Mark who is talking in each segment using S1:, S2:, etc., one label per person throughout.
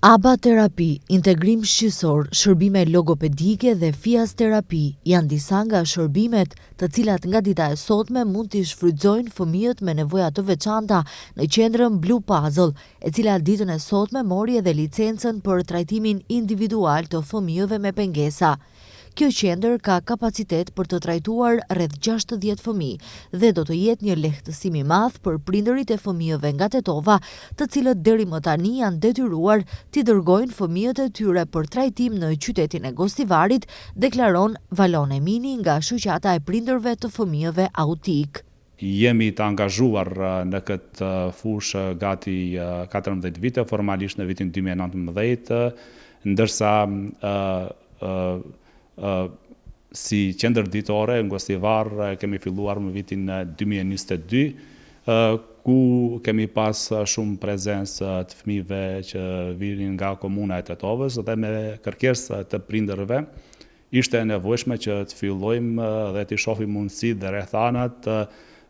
S1: ABA terapi, integrim shqisor, shërbime logopedike dhe FIAS terapi janë disa nga shërbimet të cilat nga dita e sotme mund t'i shfrytëzojnë fëmijët me nevoja të veçanta në qendrën Blue Puzzle, e cila ditën e sotme mori edhe licencën për trajtimin individual të fëmijëve me pengesa. Kjo qendër ka kapacitet për të trajtuar rreth 60 fëmijë dhe do të jetë një lehtësim i madh për prindërit e fëmijëve nga Tetova, të cilët deri më tani janë detyruar t'i dërgojnë fëmijët e tyre për trajtim në qytetin e Gostivarit, deklaron Valon Emini nga shoqata e prindërve të fëmijëve autik.
S2: Jemi të angazhuar në këtë fushë gati 14 vite, formalisht në vitin 2019, ndërsa si qendër ditore në Gostivar kemi filluar në vitin 2022, ku kemi pas shumë prezencë të fëmijëve që vinin nga komuna e Tetovës dhe me kërkesë të prindërve ishte e nevojshme që të fillojmë dhe të shohim mundësi dhe rrethanat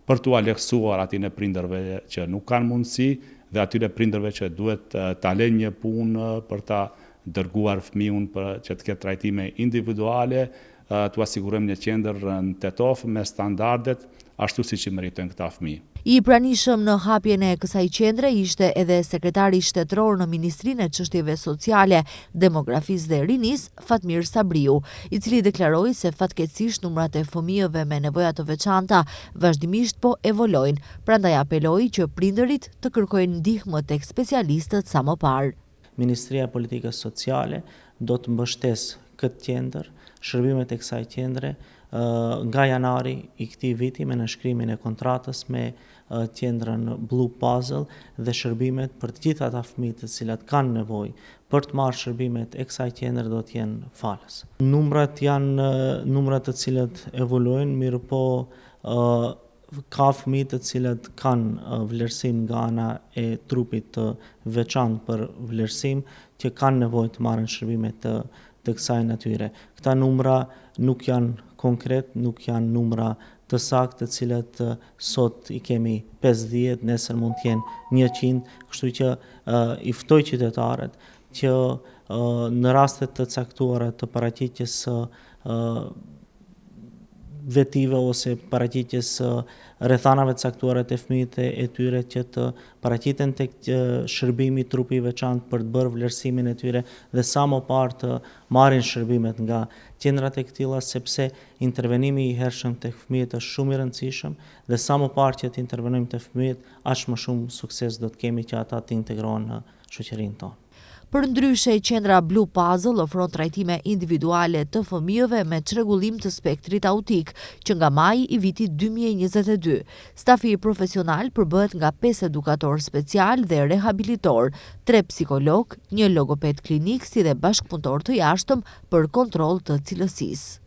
S2: për t'u lehtësuar atyre prindërve që nuk kanë mundësi dhe atyre prindërve që duhet ta lënë një punë për ta dërguar fëmijën që të ketë trajtime individuale, t'u asigurojmë një qendër në Tetovë me standardet ashtu siç i meritojnë këta fëmijë.
S1: I pranishëm në hapjen e kësaj qendre ishte edhe sekretari shtetëror në Ministrinë e Çështjeve Sociale, Demografisë dhe Rinisë, Fatmir Sabriu, i cili deklaroi se fatkeqësisht numrat e fëmijëve me nevoja të veçanta vazhdimisht po evolojnë, prandaj apeloi që prindërit të kërkojnë ndihmë tek specialistët sa më parë.
S3: Ministria e Politikës Sociale do të mbështesë këtë qendër, shërbimet e kësaj qendre nga janari i këtij viti me nënshkrimin e kontratës me qendrën Blue Puzzle dhe shërbimet për të gjithë ata fëmijë të cilat kanë nevojë për të marrë shërbimet e kësaj qendre do të jenë falës. Numrat janë numrat të cilët evoluojnë, mirëpo ka fëmijë të cilët kanë vlerësim nga ana e trupit të veçantë për vlerësim që kanë nevojë të marrin shërbime të kësaj natyre. Këta numra nuk janë konkret, nuk janë numra të saktë të cilat sot i kemi 50, nesër mund të jenë 100, kështu që i ftoj qytetarët që në raste të caktuara të paraqitjes vetive ose paraqitjes rrethanave të caktuara të fëmijëve e tyre që të paraqiten tek shërbimi trupi i veçantë për të bërë vlerësimin e tyre dhe sa më parë të marrin shërbimet nga qendrat e këtilla, sepse intervenimi i hershëm tek fëmijët është shumë i rëndësishëm dhe sa më parë që të intervenojmë tek fëmijët, aq më shumë sukses do të kemi që ata të integrohen në shoqërinë tonë.
S1: Përndryshe, qendra Blue Puzzle ofron trajtime individuale të fëmijëve me çrregullim të spektrit autik, që nga maji i vitit 2022. Stafi profesional përbëhet nga 5 edukator special dhe rehabilitor, 3 psikolog, 1 logoped klinik si dhe bashkëpunëtor të jashtëm për kontroll të cilësisë.